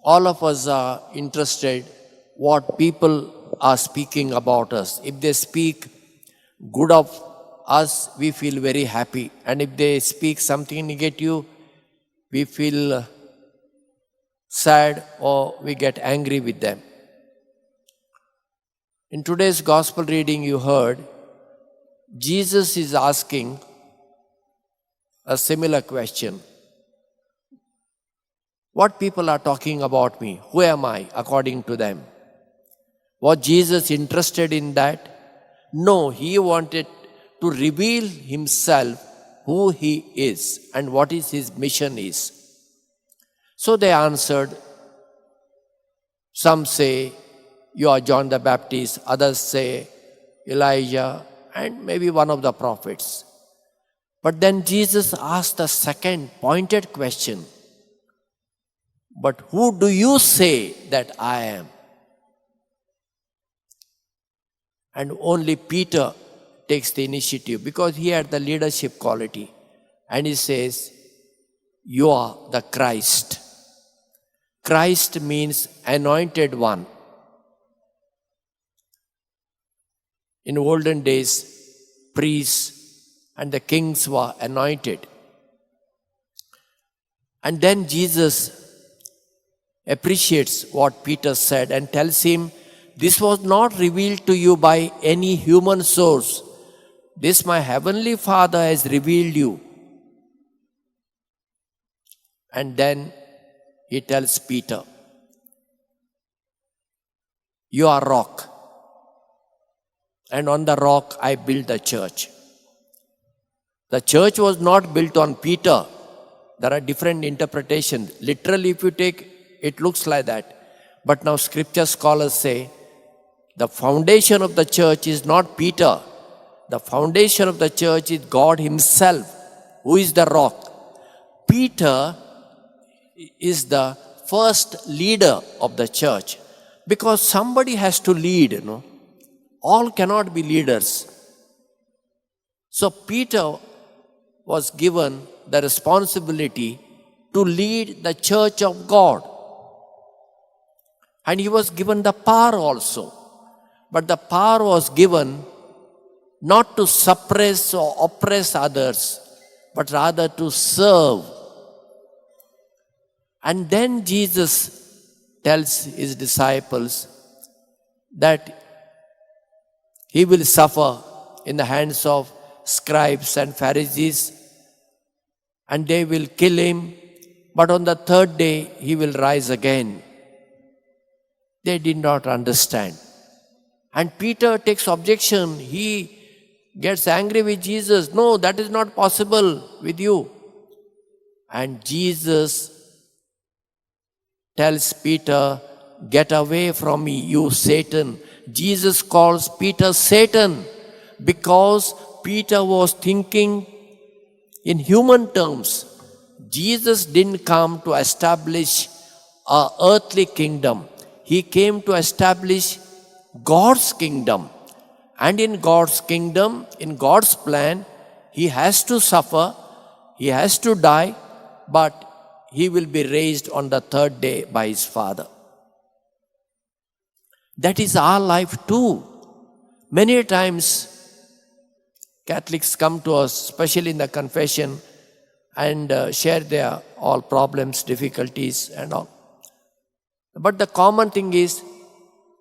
All of us are interested what people are speaking about us. If they speak good of us, we feel very happy. And if they speak something negative, we feel sad or we get angry with them. In today's gospel reading, you heard Jesus is asking a similar question. What people are talking about me? Who am I according to them? Was Jesus interested in that? No, he wanted to reveal himself, who he is and what is his mission is. So they answered. Some say, you are John the Baptist. Others say, Elijah, and maybe one of the prophets. But then Jesus asked a second pointed question. But who do you say that I am? And only Peter takes the initiative because he had the leadership quality. And he says, you are the Christ. Christ means anointed one. In olden days, priests and the kings were anointed. And then Jesus appreciates what Peter said and tells him, this was not revealed to you by any human source. This my heavenly Father has revealed you. And then he tells Peter, you are rock. And on the rock I build the church. The church was not built on Peter. There are different interpretations. Literally, if you take, it looks like that. But now scripture scholars say, the foundation of the church is not Peter. The foundation of the church is God himself, who is the rock. Peter is the first leader of the church. Because somebody has to lead, All cannot be leaders. So Peter was given the responsibility to lead the church of God. And he was given the power also. But the power was given not to suppress or oppress others, but rather to serve. And then Jesus tells his disciples that he will suffer in the hands of scribes and Pharisees, and they will kill him, but on the third day he will rise again. They did not understand. And Peter takes objection. He gets angry with Jesus. No, that is not possible with you. And Jesus tells Peter, get away from me, you Satan. Jesus calls Peter Satan because Peter was thinking in human terms. Jesus didn't come to establish an earthly kingdom. He came to establish God's kingdom. And in God's kingdom, in God's plan, he has to suffer, he has to die, but he will be raised on the third day by his Father. That is our life too. Many times Catholics come to us, especially in the confession, and share their all problems, difficulties and all. But the common thing is,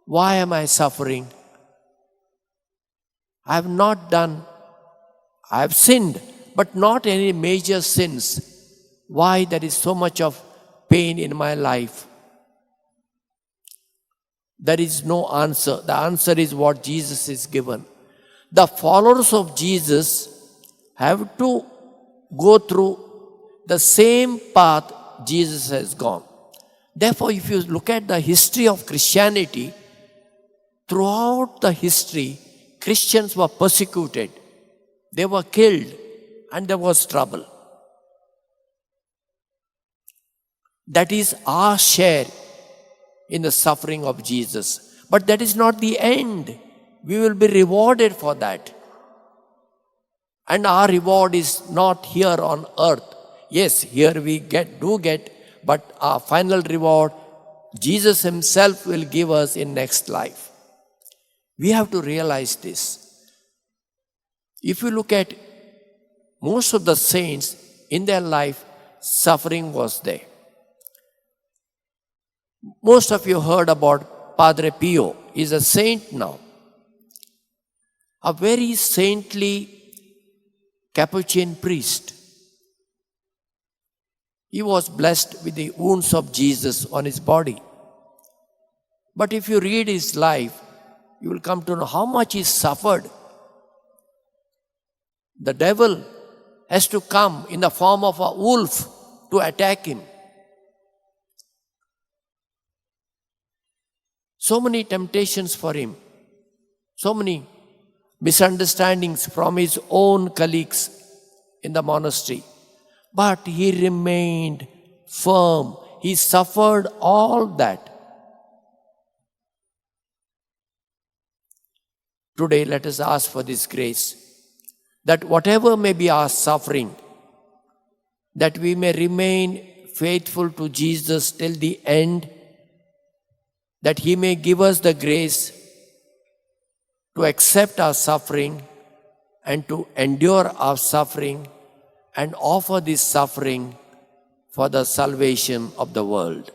why am I suffering? I have not done, I have sinned, but not any major sins. Why there is so much of pain in my life? There is no answer. The answer is what Jesus is given. The followers of Jesus have to go through the same path Jesus has gone. Therefore, if you look at the history of Christianity, throughout the history, Christians were persecuted. They were killed and there was trouble. That is our share in the suffering of Jesus. But that is not the end. We will be rewarded for that. And our reward is not here on earth. Yes, here we do get, but our final reward Jesus himself will give us in next life. We have to realize this. If you look at most of the saints in their life, suffering was there. Most of you heard about Padre Pio. He's a saint now. A very saintly Capuchin priest. He was blessed with the wounds of Jesus on his body. But if you read his life, you will come to know how much he suffered. The devil has to come in the form of a wolf to attack him. So many temptations for him. So many misunderstandings from his own colleagues in the monastery. But he remained firm. He suffered all that. Today, let us ask for this grace, that whatever may be our suffering, that we may remain faithful to Jesus till the end, that he may give us the grace to accept our suffering and to endure our suffering and offer this suffering for the salvation of the world.